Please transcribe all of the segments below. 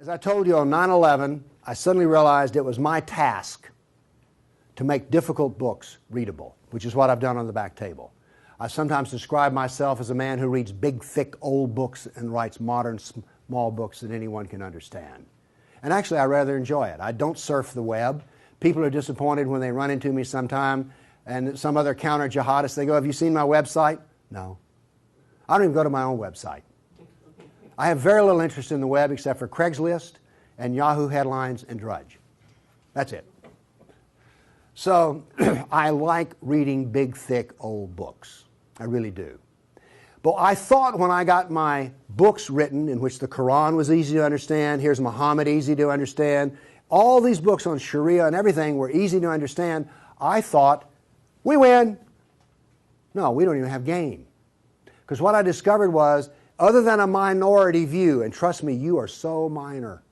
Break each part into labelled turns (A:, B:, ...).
A: As I told you on 9/11, I suddenly realized it was my task to make difficult books readable, which is what I've done on the back table. I sometimes describe myself as a man who reads big, thick, old books and writes modern, small books that anyone can understand. And actually, I rather enjoy it. I don't surf the web. People are disappointed when they run into me sometime and some other counter-jihadist, they go, "Have you seen my website?" No. I don't even go to my own website. I have very little interest in the web except for Craigslist and Yahoo headlines and Drudge. That's it. So I like reading big, thick, old books. I really do. But I thought when I got my books written, in which the Quran was easy to understand, here's Muhammad, easy to understand, all these books on Sharia and everything were easy to understand, I thought, we win. No, we don't even have game. Because what I discovered was, other than a minority view, and trust me, you are so minor,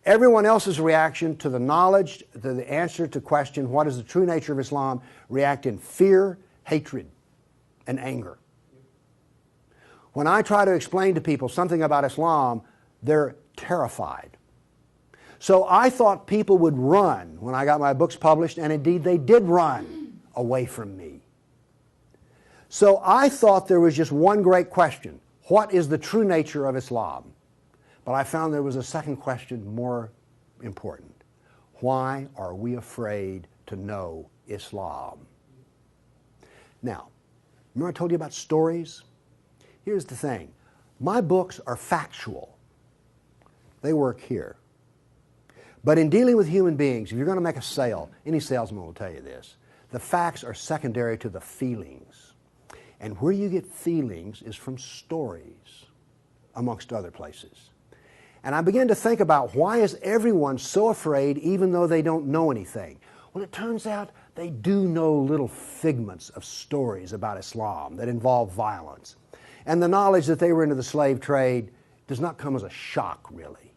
A: everyone else's reaction to the knowledge, to the answer to question, what is the true nature of Islam, react in fear, hatred, and anger. When I try to explain to people something about Islam, they're terrified. So I thought people would run when I got my books published, and indeed they did run away from me. So I thought there was just one great question. What is the true nature of Islam? But I found there was a second question more important. Why are we afraid to know Islam? Now, remember I told you about stories? Here's the thing. My books are factual. They work here. But in dealing with human beings, if you're going to make a sale, any salesman will tell you this, the facts are secondary to the feelings. And where you get feelings is from stories, amongst other places. And I began to think about, why is everyone so afraid even though they don't know anything? Well, it turns out they do know little figments of stories about Islam that involve violence. And the knowledge that they were into the slave trade does not come as a shock, really.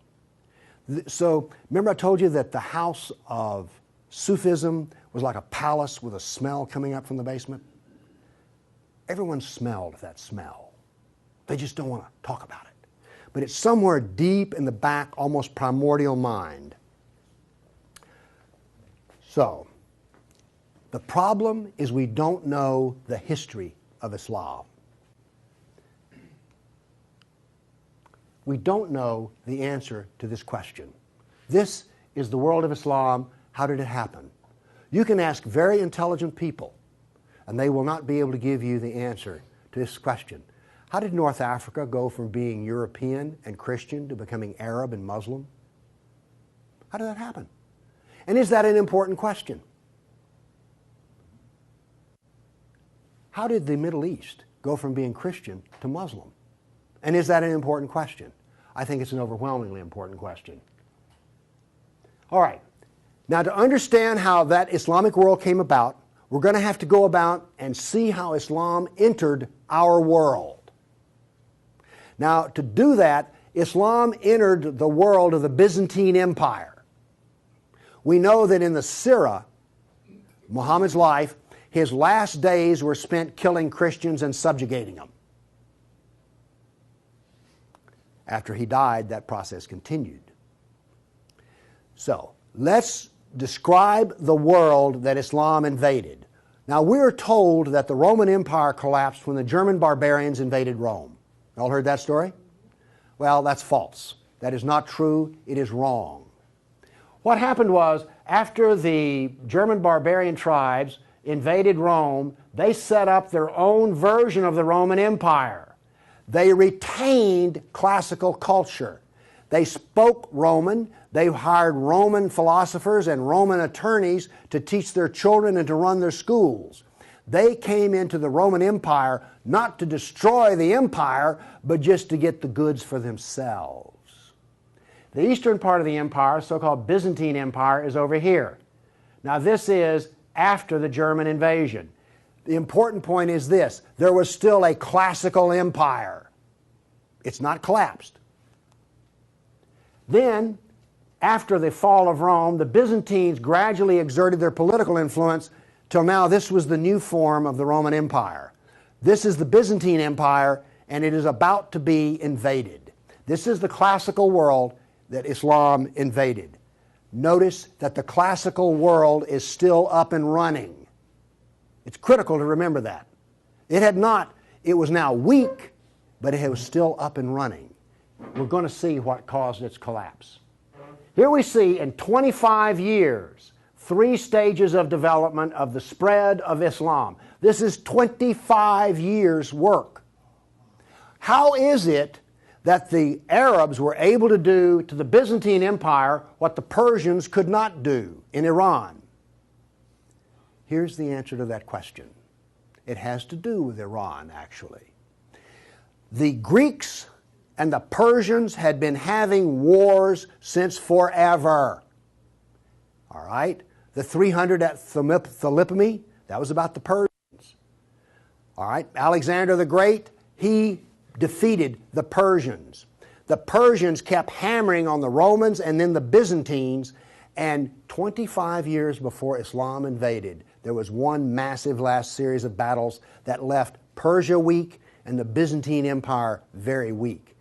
A: So, remember I told you that the house of Sufism was like a palace with a smell coming up from the basement? Everyone smelled that smell. They just don't want to talk about it. But it's somewhere deep in the back, almost primordial mind. So, the problem is we don't know the history of Islam. We don't know the answer to this question. This is the world of Islam. How did it happen? You can ask very intelligent people, and they will not be able to give you the answer to this question. How did North Africa go from being European and Christian to becoming Arab and Muslim? How did that happen? And is that an important question? How did the Middle East go from being Christian to Muslim? And is that an important question? I think it's an overwhelmingly important question. All right. Now, to understand how that Islamic world came about, we're going to have to go about and see how Islam entered our world. Now, to do that, Islam entered the world of the Byzantine Empire. We know that in the Sirah, Muhammad's life, his last days were spent killing Christians and subjugating them. After he died, that process continued. So, let's describe the world that Islam invaded. Now, we're told that the Roman Empire collapsed when the German barbarians invaded Rome. Y'all heard that story? Well, that's false. That is not true. It is wrong. What happened was, after the German barbarian tribes invaded Rome, they set up their own version of the Roman Empire. They retained classical culture. They spoke Roman. They hired Roman philosophers and Roman attorneys to teach their children and to run their schools. They came into the Roman Empire not to destroy the empire, but just to get the goods for themselves. The eastern part of the empire, so-called Byzantine Empire, is over here. Now, this is after the German invasion. The important point is this: there was still a classical empire. It's not collapsed. Then, after the fall of Rome, the Byzantines gradually exerted their political influence till now this was the new form of the Roman Empire. This is the Byzantine Empire, and it is about to be invaded. This is the classical world that Islam invaded. Notice that the classical world is still up and running. It's critical to remember that. It was now weak, but it was still up and running. We're going to see what caused its collapse. Here we see in 25 years, 3 stages of development of the spread of Islam. This is 25 years' work. How is it that the Arabs were able to do to the Byzantine Empire what the Persians could not do in Iran? Here's the answer to that question. It has to do with Iran, actually. The Greeks and the Persians had been having wars since forever. All right? The 300 at Thermopylae, that was about the Persians. All right? Alexander the Great, he defeated the Persians. The Persians kept hammering on the Romans and then the Byzantines, and 25 years before Islam invaded, there was one massive last series of battles that left Persia weak and the Byzantine Empire very weak.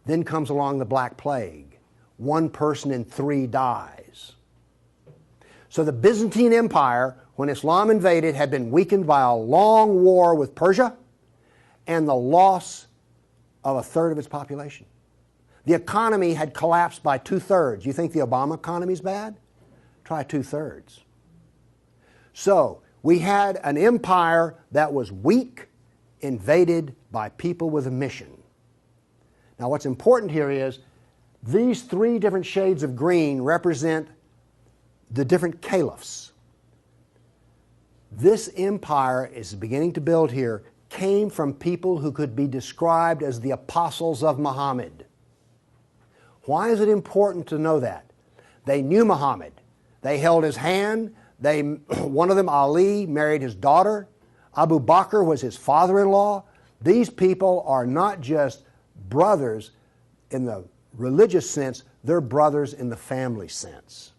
A: Then comes along the Black Plague. 1 person in 3 dies. So the Byzantine Empire, when Islam invaded, had been weakened by a long war with Persia and the loss of 1/3 of its population. The economy had collapsed by 2/3. You think the Obama economy is bad? Try 2/3. So we had an empire that was weak, invaded by people with a mission. Now what's important here is these 3 different shades of green represent the different caliphs. This empire is beginning to build here came from people who could be described as the apostles of Muhammad. Why is it important to know that? They knew Muhammad. They held his hand. One of them, Ali, married his daughter. Abu Bakr was his father-in-law. These people are not just brothers in the religious sense, they're brothers in the family sense.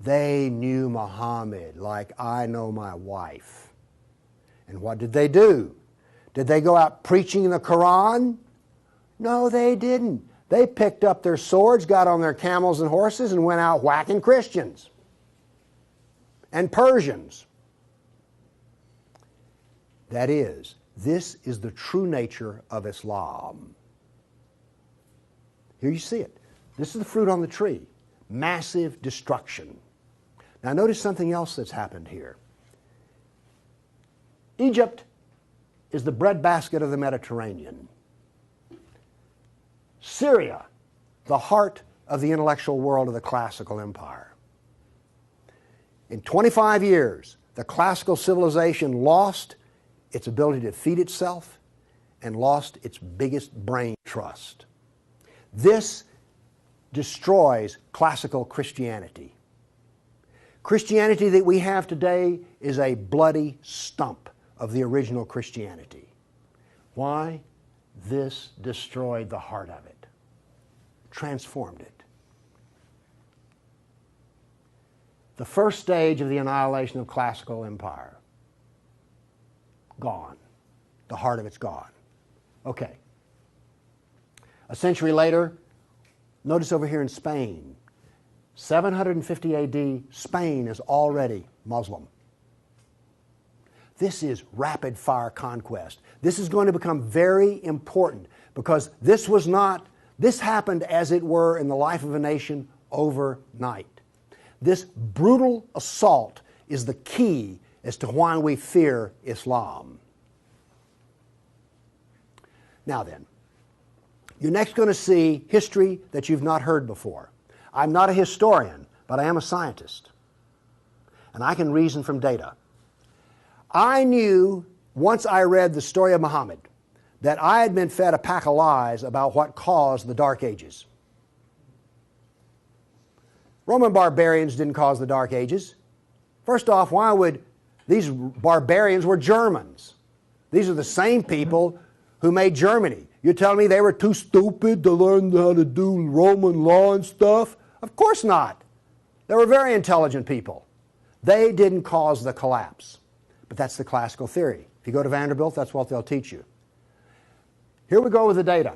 A: They knew Muhammad like I know my wife. And what did they do? Did they go out preaching the Quran? No, they didn't. They picked up their swords, got on their camels and horses, and went out whacking Christians and Persians. That is, this is the true nature of Islam. Here you see it. This is the fruit on the tree. Massive destruction. Now notice something else that's happened here. Egypt is the breadbasket of the Mediterranean. Syria, the heart of the intellectual world of the classical empire. In 25 years, the classical civilization lost its ability to feed itself and lost its biggest brain trust. This destroys classical Christianity. Christianity that we have today is a bloody stump of the original Christianity. Why? This destroyed the heart of it, transformed it. The first stage of the annihilation of classical empire, gone. The heart of it's gone. Okay. A century later, notice over here in Spain, 750 AD, Spain is already Muslim. This is rapid fire conquest. This is going to become very important because this happened as it were in the life of a nation overnight. This brutal assault is the key as to why we fear Islam. Now then, you're next going to see history that you've not heard before. I'm not a historian, but I am a scientist. And I can reason from data. I knew, once I read the story of Muhammad, that I had been fed a pack of lies about what caused the Dark Ages. Roman barbarians didn't cause the Dark Ages. First off, why would these barbarians were Germans? These are the same people who made Germany. You're telling me they were too stupid to learn how to do Roman law and stuff? Of course not. They were very intelligent people. They didn't cause the collapse. But that's the classical theory. If you go to Vanderbilt, that's what they'll teach you. Here we go with the data.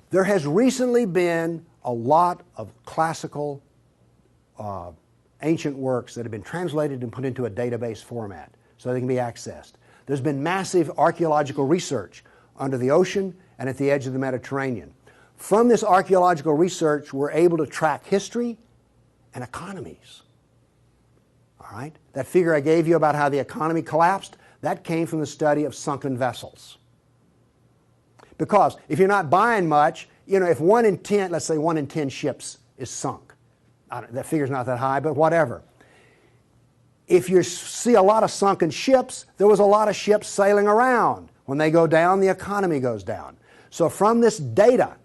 A: There has recently been a lot of classical ancient works that have been translated and put into a database format so they can be accessed. There's been massive archaeological research under the ocean and at the edge of the Mediterranean. From this archaeological research, we're able to track history and economies. All right? That figure I gave you about how the economy collapsed, that came from the study of sunken vessels. Because if you're not buying much, you know, if 1 in 10, let's say 1 in 10 ships is sunk, that figure's not that high, but whatever. If you see a lot of sunken ships, there was a lot of ships sailing around. When they go down, the economy goes down. So from this data,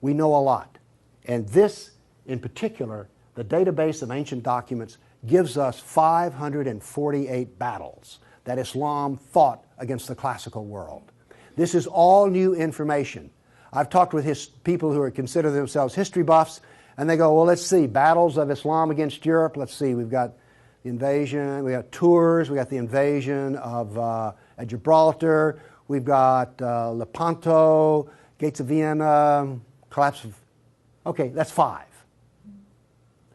A: we know a lot. And this, in particular, the database of ancient documents, gives us 548 battles that Islam fought against the classical world. This is all new information. I've talked with people who consider themselves history buffs, and they go, well, let's see, battles of Islam against Europe. Let's see, we've got the invasion, we got Tours, we got the invasion of at Gibraltar, we've got Lepanto, Gates of Vienna, collapse of... Okay, that's 5.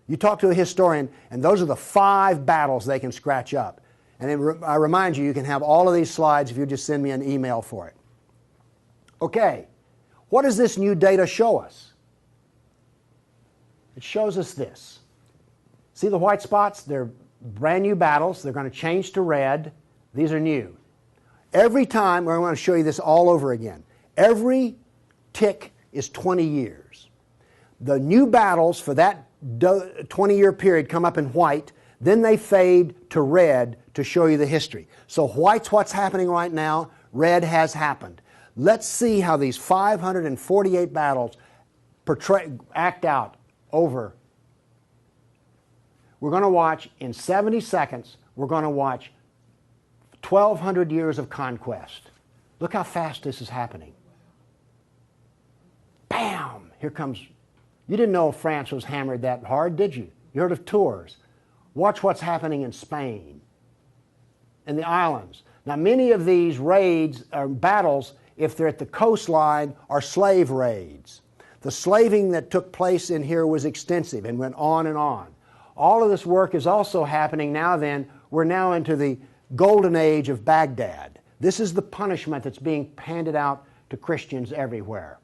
A: You talk to a historian, and those are the 5 battles they can scratch up. And then I remind you, you can have all of these slides if you just send me an email for it. Okay, what does this new data show us? It shows us this. See the white spots? They're brand new battles. They're going to change to red. These are new. Every time, I want to show you this all over again. Every tick is 20 years. The new battles for that 20-year period come up in white, then they fade to red to show you the history. So white's what's happening right now, red has happened. Let's see how these 548 battles act out over. We're going to watch, in 70 seconds, we're going to watch 1,200 years of conquest. Look how fast this is happening. Bam! Here comes... You didn't know France was hammered that hard, did you? You heard of Tours. Watch what's happening in Spain, in the islands. Now, many of these raids or battles, if they're at the coastline, are slave raids. The slaving that took place in here was extensive and went on and on. All of this work is also happening now then. We're now into the golden age of Baghdad. This is the punishment that's being handed out to Christians everywhere.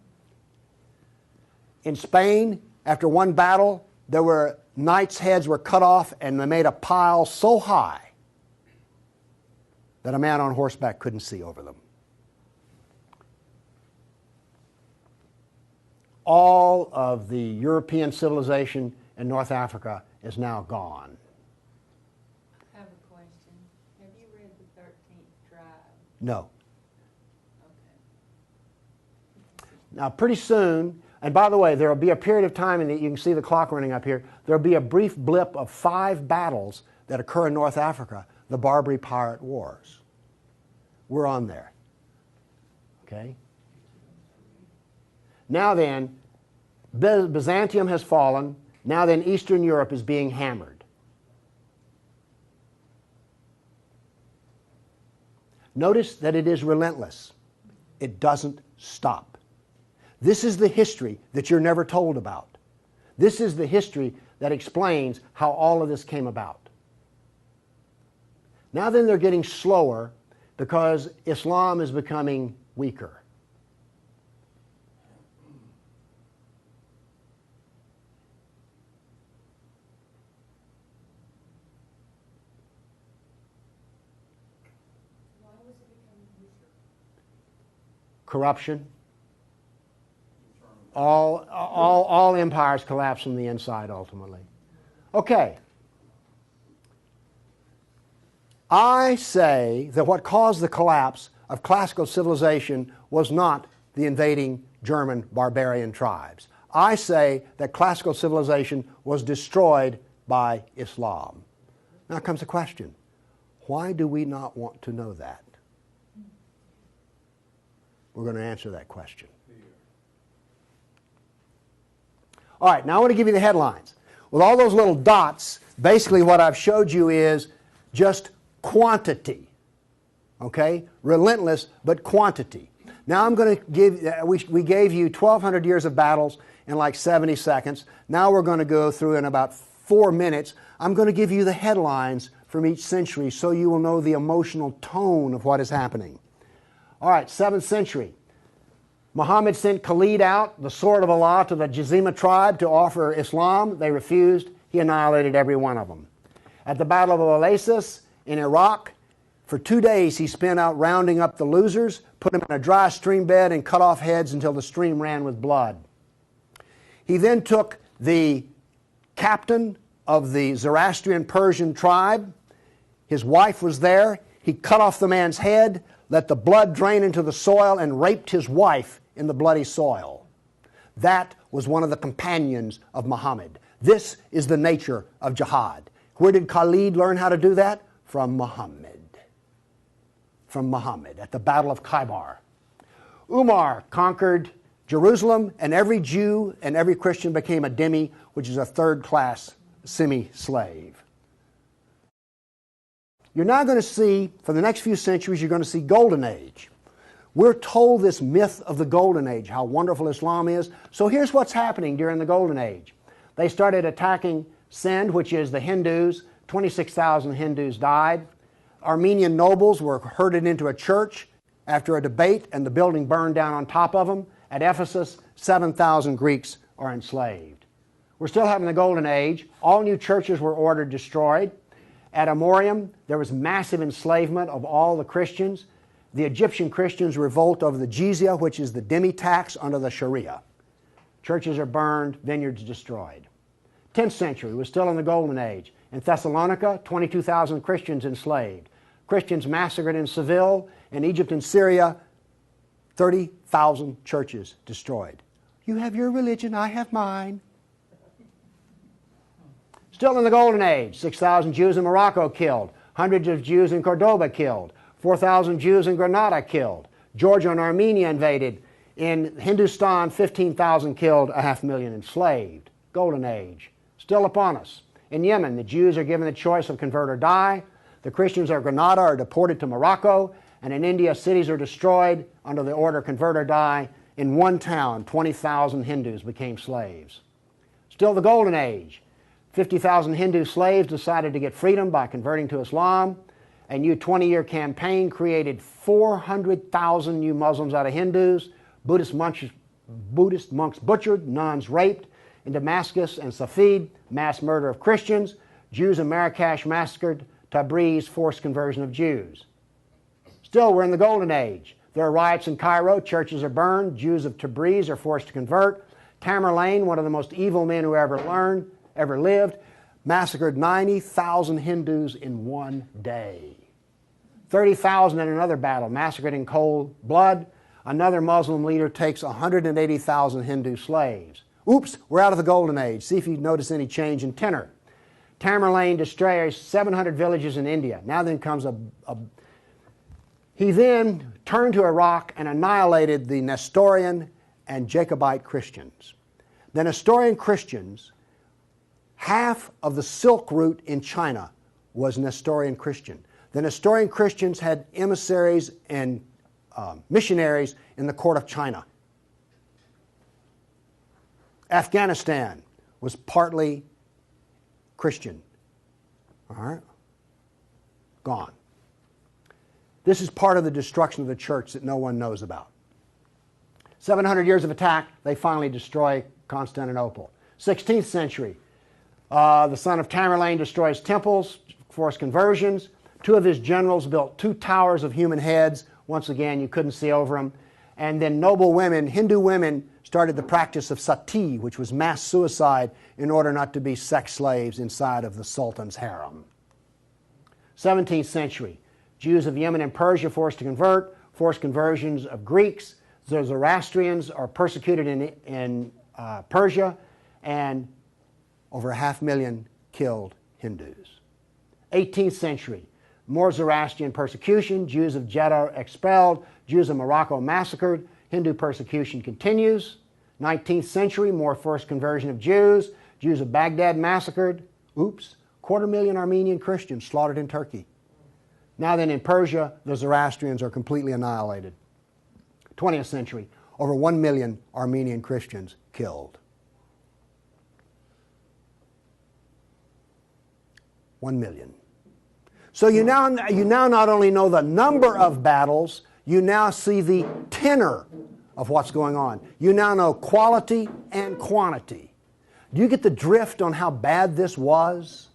A: In Spain, after one battle, there were knights' heads were cut off and they made a pile so high that a man on horseback couldn't see over them. All of the European civilization in North Africa is now gone.
B: I have a question. Have you read the 13th tribe?
A: No.
B: Okay.
A: Now, pretty soon, and by the way, there will be a period of time, and you can see the clock running up here, there will be a brief blip of 5 battles that occur in North Africa, the Barbary Pirate Wars. We're on there. Okay? Now then, Byzantium has fallen. Now then, Eastern Europe is being hammered. Notice that it is relentless. It doesn't stop. This is the history that you're never told about. This is the history that explains how all of this came about. Now then, they're getting slower because Islam is becoming weaker.
B: Why was it becoming weaker?
A: Corruption. All empires collapse from the inside ultimately. Okay. I say that what caused the collapse of classical civilization was not the invading German barbarian tribes. I say that classical civilization was destroyed by Islam. Now comes the question. Why do we not want to know that? We're going to answer that question. All right, now I want to give you the headlines. With all those little dots, basically what I've showed you is just quantity. Okay? Relentless, but quantity. Now I'm going to give, we gave you 1,200 years of battles in like 70 seconds. Now we're going to go through in about 4 minutes. I'm going to give you the headlines from each century so you will know the emotional tone of what is happening. All right, 7th century. Muhammad sent Khalid out, the sword of Allah, to the Jazima tribe to offer Islam. They refused. He annihilated every one of them. At the Battle of Oasis in Iraq, for 2 days he spent out rounding up the losers, put them in a dry stream bed, and cut off heads until the stream ran with blood. He then took the captain of the Zoroastrian Persian tribe. His wife was there. He cut off the man's head, let the blood drain into the soil, and raped his wife in the bloody soil. That was one of the companions of Muhammad. This is the nature of jihad. Where did Khalid learn how to do that? From Muhammad. From Muhammad at the Battle of Khaybar. Umar conquered Jerusalem, and every Jew and every Christian became a dhimmi, which is a third-class semi-slave. You're now going to see, for the next few centuries, you're going to see Golden Age. We're told this myth of the Golden Age, how wonderful Islam is. So here's what's happening during the Golden Age. They started attacking Sind, which is the Hindus. 26,000 Hindus died. Armenian nobles were herded into a church after a debate, and the building burned down on top of them. At Ephesus, 7,000 Greeks are enslaved. We're still having the Golden Age. All new churches were ordered destroyed. At Amorium, there was massive enslavement of all the Christians. The Egyptian Christians revolt over the jizya, which is the dhimmi tax under the Sharia. Churches are burned, vineyards destroyed. 10th century was still in the Golden Age. In Thessalonica, 22,000 Christians enslaved. Christians massacred in Seville. In Egypt and Syria, 30,000 churches destroyed. You have your religion, I have mine. Still in the Golden Age, 6,000 Jews in Morocco killed. Hundreds of Jews in Cordoba killed. 4,000 Jews in Granada killed. Georgia and Armenia invaded. In Hindustan, 15,000 killed, 500,000 enslaved. Golden Age. Still upon us. In Yemen, the Jews are given the choice of convert or die. The Christians of Granada are deported to Morocco. And in India, cities are destroyed under the order convert or die. In one town, 20,000 Hindus became slaves. Still the Golden Age. 50,000 Hindu slaves decided to get freedom by converting to Islam. A new 20-year campaign created 400,000 new Muslims out of Hindus. Buddhist monks butchered, nuns raped. In Damascus and Safed, mass murder of Christians. Jews in Marrakesh massacred. Tabriz, forced conversion of Jews. Still, we're in the Golden Age. There are riots in Cairo. Churches are burned. Jews of Tabriz are forced to convert. Tamerlane, one of the most evil men who ever lived, massacred 90,000 Hindus in one day. 30,000 in another battle, massacred in cold blood. Another Muslim leader takes 180,000 Hindu slaves. Oops, we're out of the Golden Age. See if you notice any change in tenor. Tamerlane destroys 700 villages in India. Now then comes He then turned to Iraq and annihilated the Nestorian and Jacobite Christians. The Nestorian Christians, half of the Silk Route in China was Nestorian Christian. The Nestorian Christians had emissaries and missionaries in the court of China. Afghanistan was partly Christian. All right? Gone. This is part of the destruction of the church that no one knows about. 700 years of attack, they finally destroy Constantinople. 16th century, the son of Tamerlane destroys temples, forced conversions. Two of his generals built 2 towers of human heads. Once again, you couldn't see over them. And then noble women, Hindu women, started the practice of sati, which was mass suicide in order not to be sex slaves inside of the Sultan's harem. 17th century, Jews of Yemen and Persia forced to convert, forced conversions of Greeks. The Zoroastrians are persecuted in Persia, and over 500,000 killed Hindus. 18th century, more Zoroastrian persecution, Jews of Jeddah expelled, Jews of Morocco massacred, Hindu persecution continues. 19th century, more forced conversion of Jews, Jews of Baghdad massacred. Oops, 250,000 Armenian Christians slaughtered in Turkey. Now then, in Persia, the Zoroastrians are completely annihilated. 20th century, over 1 million Armenian Christians killed. 1 million. So you now not only know the number of battles, you now see the tenor of what's going on. You now know quality and quantity. Do you get the drift on how bad this was?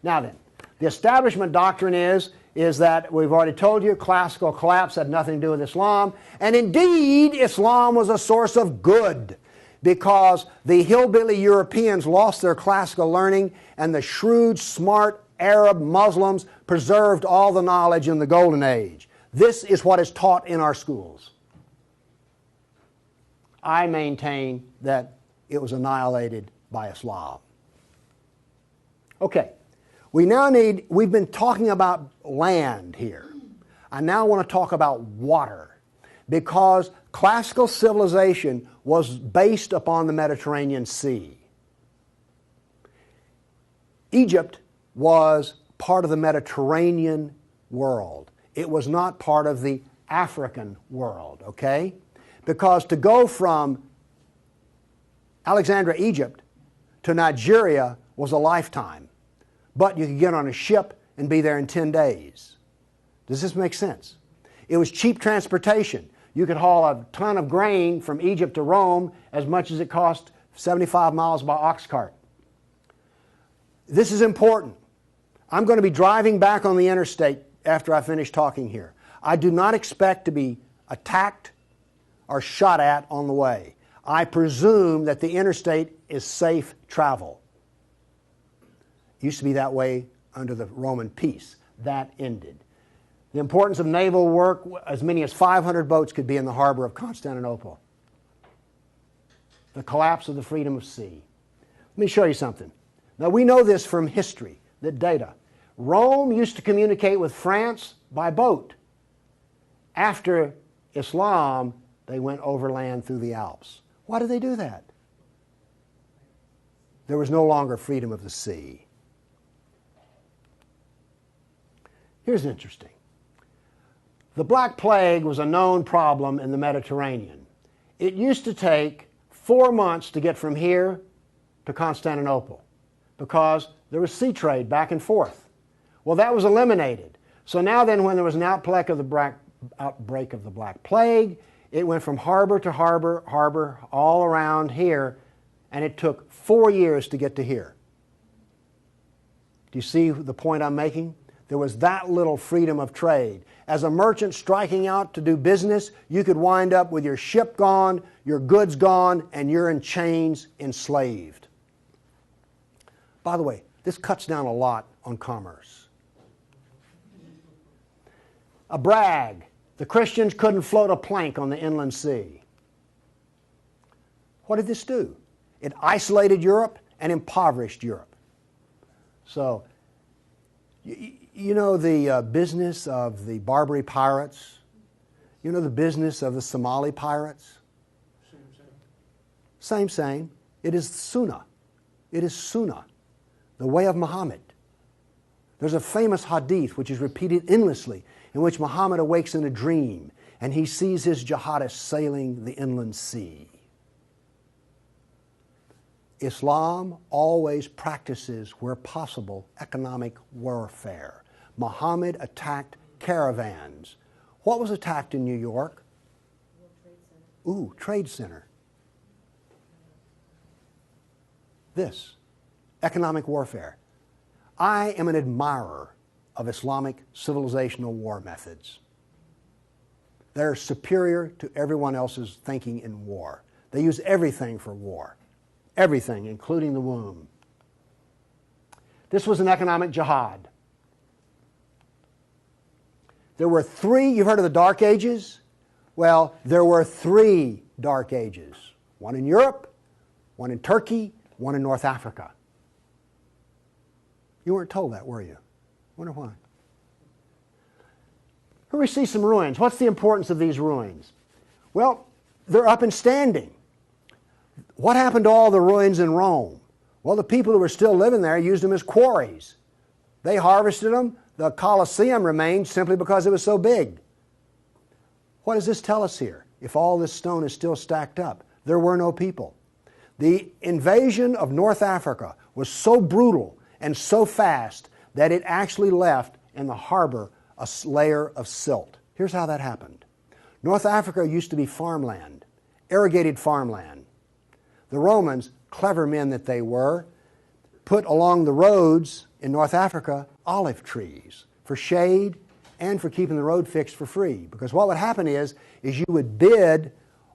A: Now then, the establishment doctrine is that we've already told you classical collapse had nothing to do with Islam, and indeed Islam was a source of good, because the hillbilly Europeans lost their classical learning and the shrewd, smart Arab Muslims preserved all the knowledge in the Golden Age. This is what is taught in our schools. I maintain that it was annihilated by Islam. Okay, we've been talking about land here. I now want to talk about water, because classical civilization was based upon the Mediterranean Sea. Egypt was part of the Mediterranean world. It was not part of the African world, okay? Because to go from Alexandria, Egypt to Nigeria was a lifetime. But you could get on a ship and be there in 10 days. Does this make sense? It was cheap transportation. You could haul a ton of grain from Egypt to Rome as much as it cost 75 miles by ox cart. This is important. I'm going to be driving back on the interstate after I finish talking here. I do not expect to be attacked or shot at on the way. I presume that the interstate is safe travel. It used to be that way under the Roman peace. That ended. The importance of naval work, as many as 500 boats could be in the harbor of Constantinople. The collapse of the freedom of sea. Let me show you something. Now we know this from history, the data. Rome used to communicate with France by boat. After Islam, they went overland through the Alps. Why did they do that? There was no longer freedom of the sea. Here's interesting. The Black Plague was a known problem in the Mediterranean. It used to take 4 months to get from here to Constantinople because there was sea trade back and forth. Well, that was eliminated. So now then, when there was an outbreak of the Black Plague, it went from harbor to harbor, all around here, and it took 4 years to get to here. Do you see the point I'm making? There was that little freedom of trade. As a merchant striking out to do business, you could wind up with your ship gone, your goods gone, and you're in chains, enslaved. By the way, this cuts down a lot on commerce. A brag. The Christians couldn't float a plank on the inland sea. What did this do? It isolated Europe and impoverished Europe. So, you know the business of the Barbary pirates? You know the business of the Somali pirates? Same. It is Sunnah. It is Sunnah, the way of Muhammad. There's a famous hadith which is repeated endlessly, in which Muhammad awakes in a dream and he sees his jihadists sailing the inland sea. Islam always practices, where possible, economic warfare. Muhammad attacked caravans. What was attacked in New York? Ooh, Trade Center. This, economic warfare. I am an admirer of Islamic civilizational war methods. They're superior to everyone else's thinking in war. They use everything for war. Everything, including the womb. This was an economic jihad. There were 3, you've heard of the Dark Ages? Well, there were 3 Dark Ages. One in Europe, one in Turkey, one in North Africa. You weren't told that, were you? Wonder why. Here we see some ruins. What's the importance of these ruins? Well, they're up and standing. What happened to all the ruins in Rome? Well, the people who were still living there used them as quarries. They harvested them. The Colosseum remained simply because it was so big. What does this tell us here? If all this stone is still stacked up, there were no people. The invasion of North Africa was so brutal and so fast that it actually left in the harbor a layer of silt. Here's how that happened. North Africa used to be farmland, irrigated farmland. The Romans, clever men that they were, put along the roads in North Africa olive trees for shade and for keeping the road fixed for free. Because what would happen is you would bid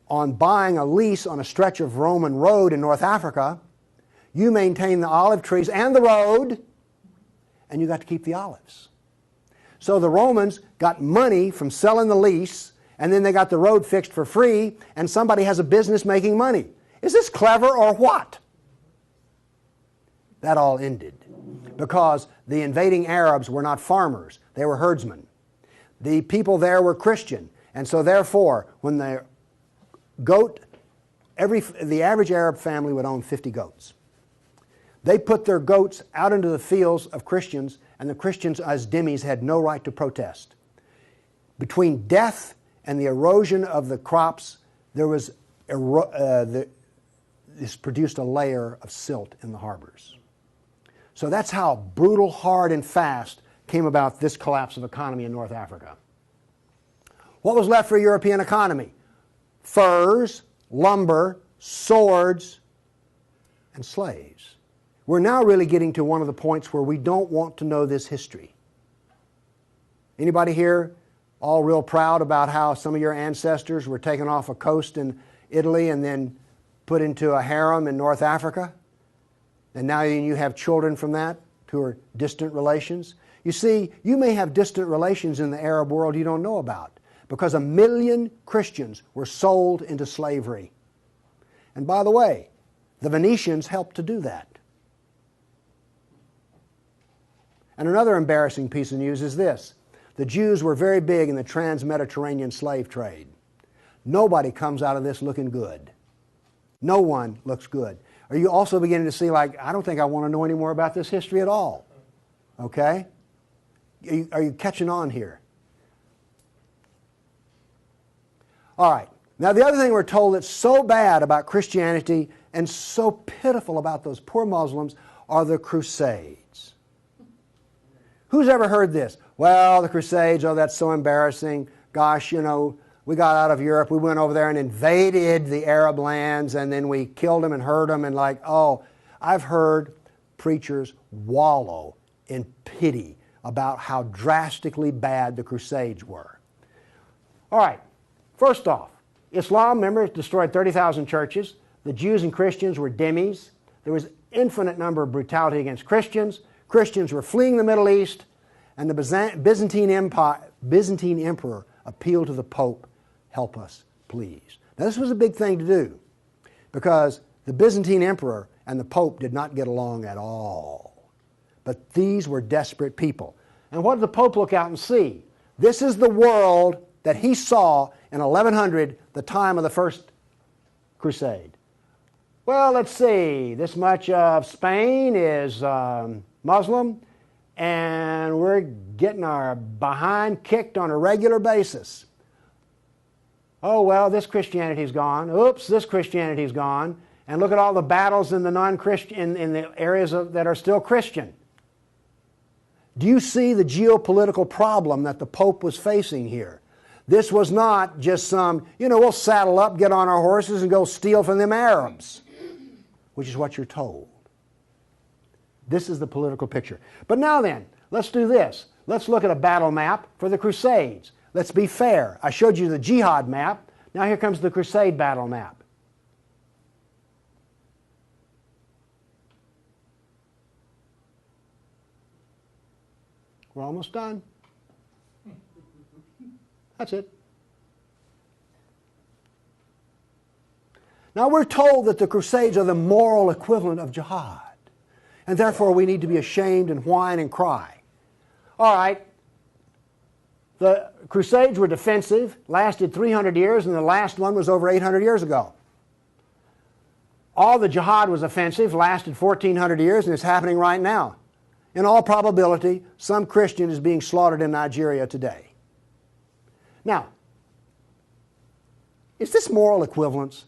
A: on buying a lease on a stretch of Roman road in North Africa. You maintain the olive trees and the road, and you got to keep the olives. So the Romans got money from selling the lease, and then they got the road fixed for free, and somebody has a business making money. Is this clever or what? That all ended because the invading Arabs were not farmers, they were herdsmen. The people there were Christian, and so therefore, when the average Arab family would own 50 goats. They put their goats out into the fields of Christians, and the Christians as dhimmis had no right to protest. Between death and the erosion of the crops, there was this produced a layer of silt in the harbors. So that's how brutal, hard, and fast came about this collapse of economy in North Africa. What was left for a European economy? Furs, lumber, swords, and slaves. We're now really getting to one of the points where we don't want to know this history. Anybody here all real proud about how some of your ancestors were taken off a coast in Italy and then put into a harem in North Africa? And now you have children from that who are distant relations? You see, you may have distant relations in the Arab world you don't know about because 1 million Christians were sold into slavery. And by the way, the Venetians helped to do that. And another embarrassing piece of news is this. The Jews were very big in the trans-Mediterranean slave trade. Nobody comes out of this looking good. No one looks good. Are you also beginning to see, like, I don't think I want to know any more about this history at all? Okay? Are you catching on here? All right. Now, the other thing we're told that's so bad about Christianity and so pitiful about those poor Muslims are the Crusades. Who's ever heard this? Well, the Crusades, oh, that's so embarrassing. Gosh, you know, we got out of Europe, we went over there and invaded the Arab lands, and then we killed them and hurt them, and like, oh, I've heard preachers wallow in pity about how drastically bad the Crusades were. All right, first off, Islam, remember, destroyed 30,000 churches. The Jews and Christians were dhimmis. There was infinite number of brutality against Christians. Christians were fleeing the Middle East, and the Byzantine emperor appealed to the Pope, help us, please. Now, this was a big thing to do because the Byzantine emperor and the Pope did not get along at all. But these were desperate people. And what did the Pope look out and see? This is the world that he saw in 1100, the time of the First Crusade. Well, let's see, this much of Spain is Muslim, and we're getting our behind kicked on a regular basis. Oh, well, this Christianity's gone. Oops, this Christianity's gone. And look at all the battles in the non-Christian, in the areas that are still Christian. Do you see the geopolitical problem that the Pope was facing here? This was not just some, we'll saddle up, get on our horses, and go steal from them Arabs, which is what you're told. This is the political picture. But now then, let's do this. Let's look at a battle map for the Crusades. Let's be fair. I showed you the jihad map. Now here comes the Crusade battle map. We're almost done. That's it. Now we're told that the Crusades are the moral equivalent of jihad. And therefore we need to be ashamed and whine and cry. All right. The Crusades were defensive, lasted 300 years, and the last one was over 800 years ago. All the jihad was offensive, lasted 1,400 years, and it's happening right now. In all probability, some Christian is being slaughtered in Nigeria today. Now, Is this moral equivalence?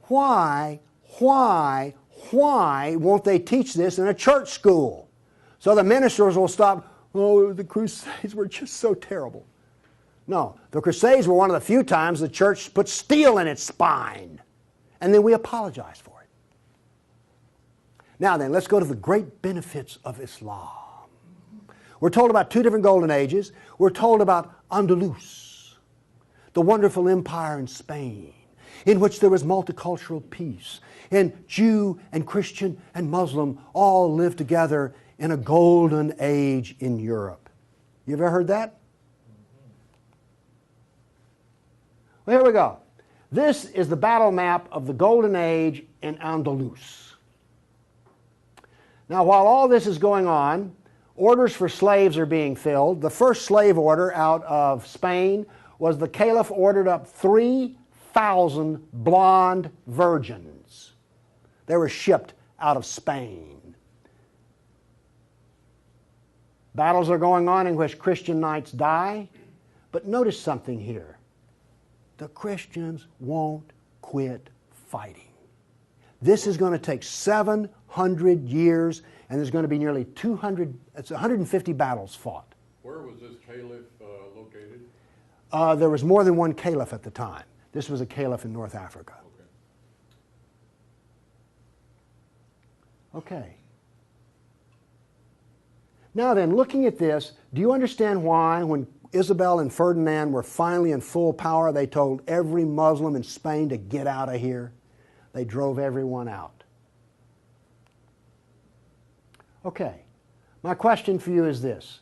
A: Why won't they teach this in a church school? So the ministers will stop, oh, the Crusades were just so terrible. No, the Crusades were one of the few times the church put steel in its spine. And then we apologize for it. Now then, let's go to the great benefits of Islam. We're told about two different golden ages. We're told about Andalus, the wonderful empire in Spain, in which there was multicultural peace, and Jew and Christian and Muslim all lived together in a golden age in Europe. You ever heard that? Well, here we go. This is the battle map of the golden age in Andalus. Now, while all this is going on, orders for slaves are being filled. The first slave order out of Spain was the Caliph ordered up 3,000 blonde virgins. They were shipped out of Spain. Battles are going on in which Christian knights die. But notice something here. The Christians won't quit fighting. This is going to take 700 years, and there's going to be nearly 150 battles fought.
C: Where was this caliph located?
A: There was more than one caliph at the time. This was a caliph in North Africa. Okay. Now then, looking at this, do you understand why when Isabel and Ferdinand were finally in full power, they told every Muslim in Spain to get out of here? They drove everyone out. Okay, my question for you is this.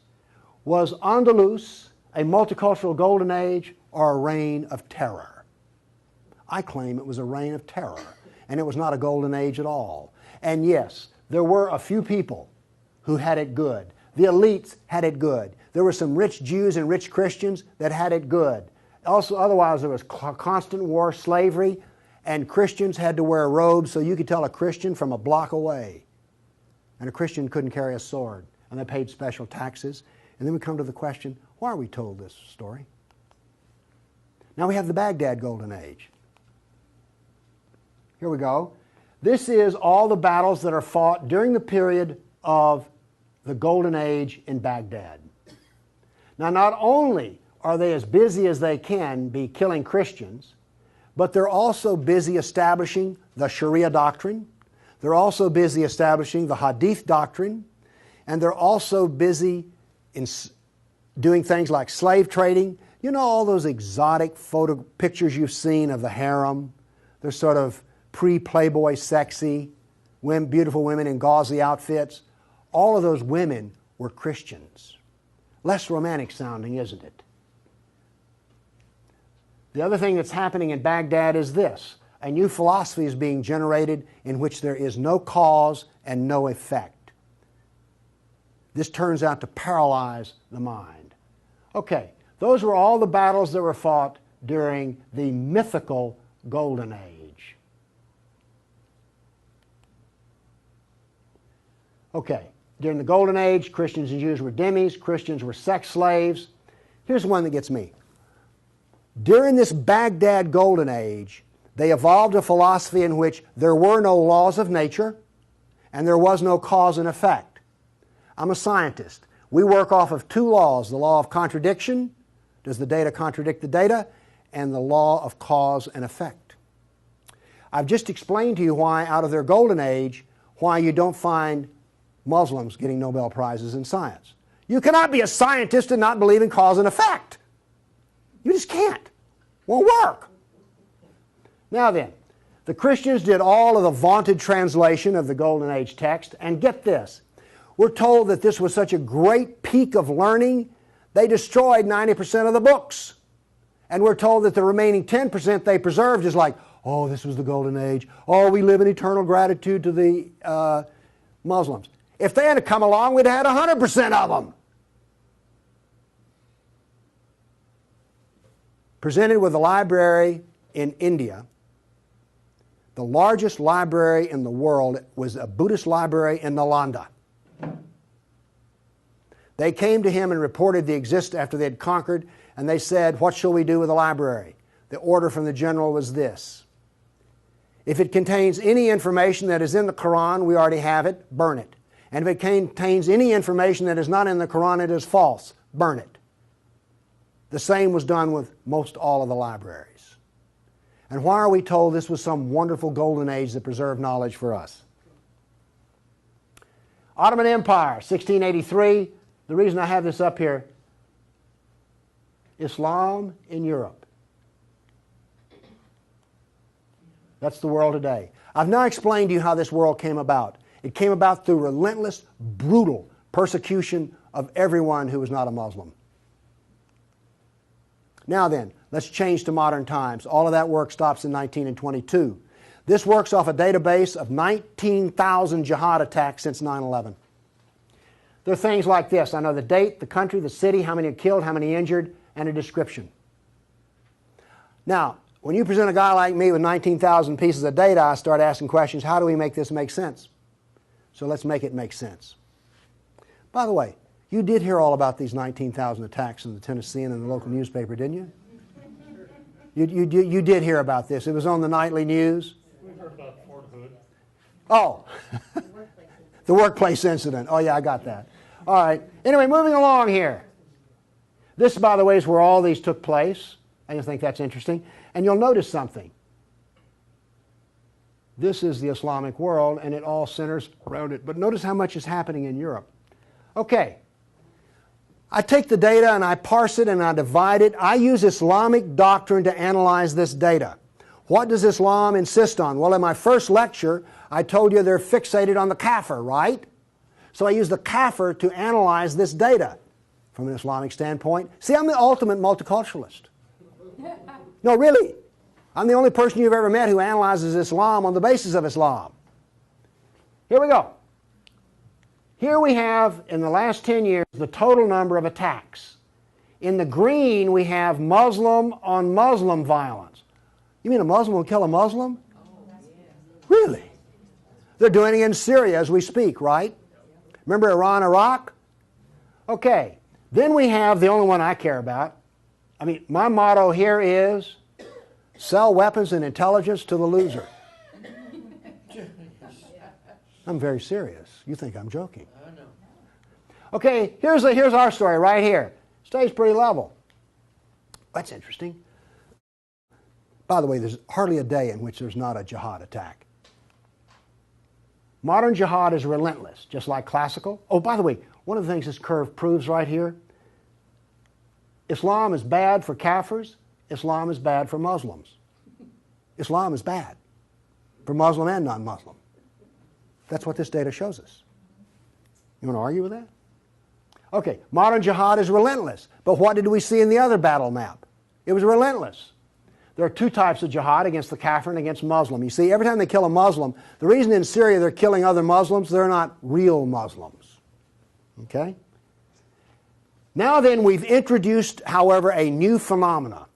A: Was Andalus a multicultural golden age or a reign of terror? I claim it was a reign of terror, and it was not a golden age at all. And yes, there were a few people who had it good. The elites had it good. There were some rich Jews and rich Christians that had it good. Also, otherwise, there was constant war, slavery, and Christians had to wear robes so you could tell a Christian from a block away. And a Christian couldn't carry a sword, and they paid special taxes. And then we come to the question, why are we told this story? Now we have the Baghdad Golden Age. Here we go. This is all the battles that are fought during the period of the Golden Age in Baghdad. Now, not only are they as busy as they can be killing Christians, but they're also busy establishing the Sharia doctrine. They're also busy establishing the Hadith doctrine. And they're also busy in doing things like slave trading. You know all those exotic photo pictures you've seen of the harem? They're sort of pre-Playboy sexy, beautiful women in gauzy outfits. All of those women were Christians. Less romantic sounding, isn't it? The other thing that's happening in Baghdad is this. A new philosophy is being generated in which there is no cause and no effect. This turns out to paralyze the mind. Okay, those were all the battles that were fought during the mythical Golden Age. Okay, during the Golden Age, Christians and Jews were dhimmis, Christians were sex slaves. Here's one that gets me. During this Baghdad Golden Age, they evolved a philosophy in which there were no laws of nature and there was no cause and effect. I'm a scientist. We work off of two laws, the law of contradiction, does the data contradict the data, and the law of cause and effect. I've just explained to you why, out of their Golden Age, why you don't find Muslims getting Nobel Prizes in science. You cannot be a scientist and not believe in cause and effect. You just can't. Won't work. Now then, the Christians did all of the vaunted translation of the Golden Age text, and get this. We're told that this was such a great peak of learning, they destroyed 90% of the books. And we're told that the remaining 10% they preserved is like, oh, this was the Golden Age. Oh, we live in eternal gratitude to the Muslims. If they had come along, we'd have had 100% of them. Presented with a library in India, the largest library in the world was a Buddhist library in Nalanda. They came to him and reported the existence after they had conquered, and they said, "What shall we do with the library?" The order from the general was this: if it contains any information that is in the Quran, we already have it, burn it. And if it contains any information that is not in the Quran, it is false, burn it. The same was done with most all of the libraries. And why are we told this was some wonderful golden age that preserved knowledge for us? Ottoman Empire, 1683. The reason I have this up here, Islam in Europe. That's the world today. I've now explained to you how this world came about. It came about through relentless, brutal persecution of everyone who was not a Muslim. Now then, let's change to modern times. All of that work stops in 1922. This works off a database of 19,000 jihad attacks since 9/11. There are things like this. I know the date, the country, the city, how many are killed, how many injured, and a description. Now, when you present a guy like me with 19,000 pieces of data, I start asking questions. How do we make this make sense? So let's make it make sense. By the way, you did hear all about these 19,000 attacks in the Tennessean and the local newspaper, didn't you? You did hear about this. It was on the nightly news.
D: We heard about Fort Hood.
A: Oh, the workplace incident. Oh, yeah, I got that. All right. Anyway, moving along here. This, by the way, is where all these took place. I just think that's interesting. And you'll notice something. This is the Islamic world, and it all centers around it. But notice how much is happening in Europe. Okay. I take the data and I parse it and I divide it. I use Islamic doctrine to analyze this data. What does Islam insist on? Well, in my first lecture, I told you they're fixated on the kafir, right? So I use the kafir to analyze this data from an Islamic standpoint. See, I'm the ultimate multiculturalist. No, really. I'm the only person you've ever met who analyzes Islam on the basis of Islam. Here we go. Here we have, in the last 10 years, the total number of attacks. In the green, we have Muslim on Muslim violence. You mean a Muslim will kill a Muslim? Really? They're doing it in Syria as we speak, right? Remember Iran, Iraq? Okay. Then we have the only one I care about. I mean, my motto here is sell weapons and intelligence to the loser. I'm very serious. You think I'm joking.
D: I know.
A: Okay, here's our story right here. Stays pretty level. That's interesting. By the way, there's hardly a day in which there's not a jihad attack. Modern jihad is relentless, just like classical. Oh, by the way, one of the things this curve proves right here, Islam is bad for Kafirs. Islam is bad for Muslims. Islam is bad for Muslim and non-Muslim. That's what this data shows us. You want to argue with that? Okay, modern jihad is relentless. But what did we see in the other battle map? It was relentless. There are two types of jihad, against the kafir and against Muslim. You see, every time they kill a Muslim, the reason in Syria they're killing other Muslims, they're not real Muslims. Okay? Now then, we've introduced, however, a new phenomena.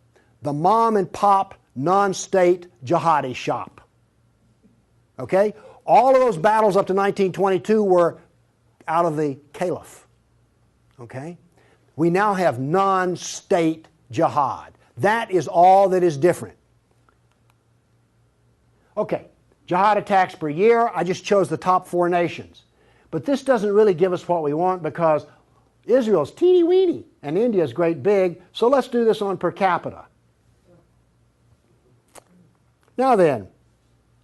A: The mom and pop non-state jihadi shop. Okay? All of those battles up to 1922 were out of the caliph. Okay? We now have non-state jihad. That is all that is different. Okay, jihad attacks per year. I just chose the top 4 nations. But this doesn't really give us what we want because Israel's teeny weeny and India's great big, so let's do this on per capita. Now then,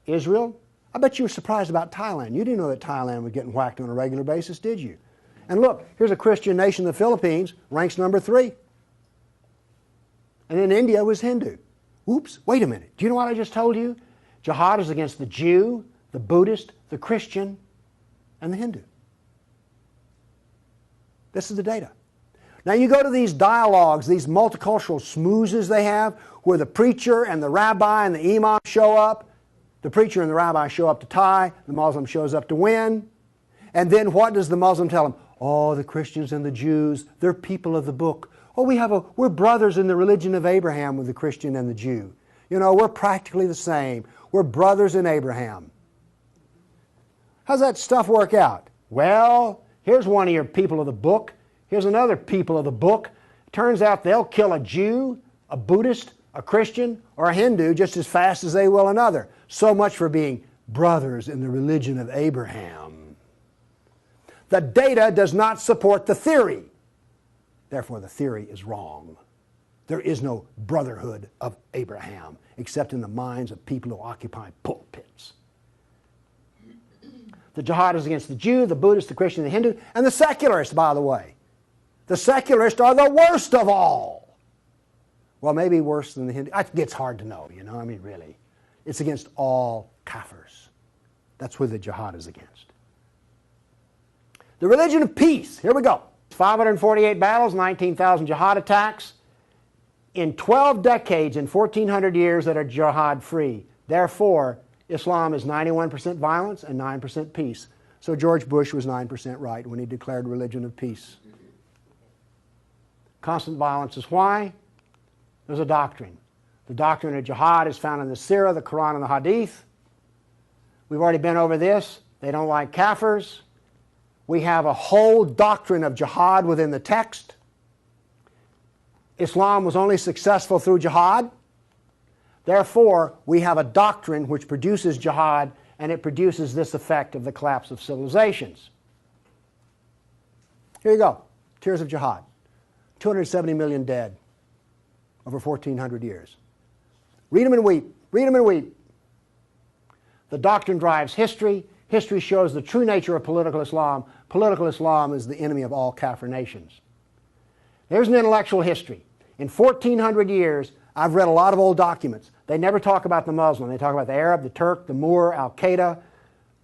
A: Israel, I bet you were surprised about Thailand. You didn't know that Thailand was getting whacked on a regular basis, did you? And look, here's a Christian nation, the Philippines, ranks number 3. And then India was Hindu. Oops, wait a minute. Do you know what I just told you? Jihad is against the Jew, the Buddhist, the Christian, and the Hindu. This is the data. Now you go to these dialogues, these multicultural smoozes they have, where the preacher and the rabbi and the imam show up. The preacher and the rabbi show up to tie, the Muslim shows up to win. And then what does the Muslim tell them? Oh, the Christians and the Jews, they're people of the book. Oh, we're brothers in the religion of Abraham with the Christian and the Jew. You know, we're practically the same. We're brothers in Abraham. How's that stuff work out? Well, here's one of your people of the book. Here's another people of the book. Turns out they'll kill a Jew, a Buddhist, a Christian, or a Hindu just as fast as they will another. So much for being brothers in the religion of Abraham. The data does not support the theory. Therefore, the theory is wrong. There is no brotherhood of Abraham except in the minds of people who occupy pulpits. The jihad is against the Jew, the Buddhist, the Christian, the Hindu, and the secularists, by the way. The secularists are the worst of all. Well, maybe worse than the Hindu. It gets hard to know, you know, I mean, really. It's against all kafirs. That's who the jihad is against. The religion of peace. Here we go. 548 battles, 19,000 jihad attacks. In 12 decades, in 1,400 years that are jihad-free. Therefore, Islam is 91% violence and 9% peace. So George Bush was 9% right when he declared religion of peace. Constant violence is why? There's a doctrine. The doctrine of jihad is found in the Sirah, the Quran, and the Hadith. We've already been over this. They don't like kafirs. We have a whole doctrine of jihad within the text. Islam was only successful through jihad. Therefore, we have a doctrine which produces jihad, and it produces this effect of the collapse of civilizations. Here you go. Tears of jihad. 270 million dead over 1,400 years. Read them and weep. Read them and weep. The doctrine drives history. History shows the true nature of political Islam. Political Islam is the enemy of all Kafir nations. There's an intellectual history. In 1,400 years, I've read a lot of old documents. They never talk about the Muslim. They talk about the Arab, the Turk, the Moor, Al-Qaeda,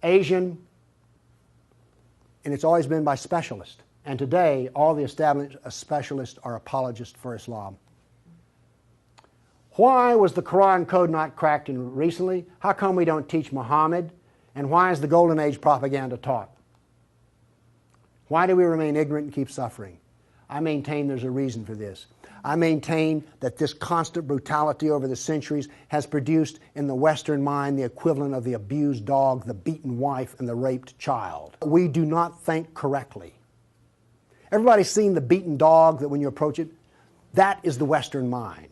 A: Asian, and it's always been by specialists. And today, all the established specialists are apologists for Islam. Why was the Quran code not cracked recently? How come we don't teach Muhammad? And why is the Golden Age propaganda taught? Why do we remain ignorant and keep suffering? I maintain there's a reason for this. I maintain that this constant brutality over the centuries has produced in the Western mind the equivalent of the abused dog, the beaten wife, and the raped child. We do not think correctly. Everybody's seen the beaten dog that when you approach it, that is the Western mind.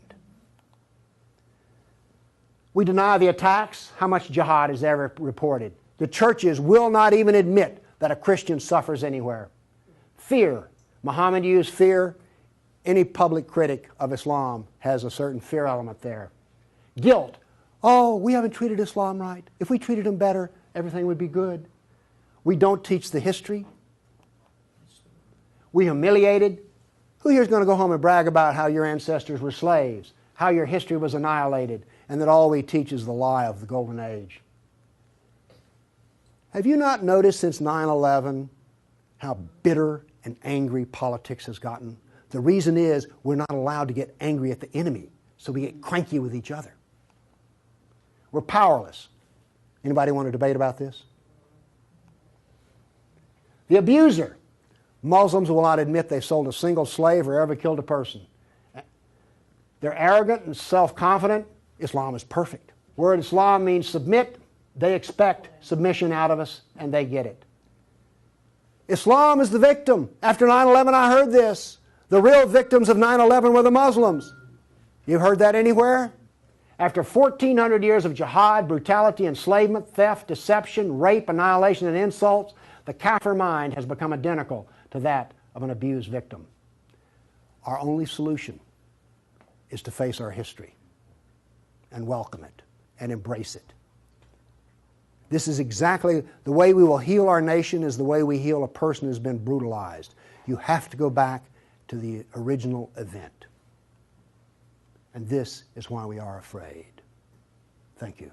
A: We deny the attacks. How much jihad is ever reported? The churches will not even admit that a Christian suffers anywhere. Fear. Muhammad used fear. Any public critic of Islam has a certain fear element there. Guilt. Oh, we haven't treated Islam right. If we treated him better, everything would be good. We don't teach the history. We humiliated. Who here is going to go home and brag about how your ancestors were slaves, how your history was annihilated, and that all we teach is the lie of the Golden Age? Have you not noticed since 9/11 how bitter and angry politics has gotten? The reason is we're not allowed to get angry at the enemy, so we get cranky with each other. We're powerless. Anybody want to debate about this? The abuser. Muslims will not admit they sold a single slave or ever killed a person. They're arrogant and self-confident. Islam is perfect. Word Islam means submit. They expect submission out of us, and they get it. Islam is the victim. After 9/11, I heard this. The real victims of 9/11 were the Muslims. You've heard that anywhere? After 1,400 years of jihad, brutality, enslavement, theft, deception, rape, annihilation, and insults, the Kafir mind has become identical to that of an abused victim. Our only solution is to face our history and welcome it and embrace it. This is exactly the way we will heal our nation, is the way we heal a person who's been brutalized. You have to go back to the original event. And this is why we are afraid. Thank you.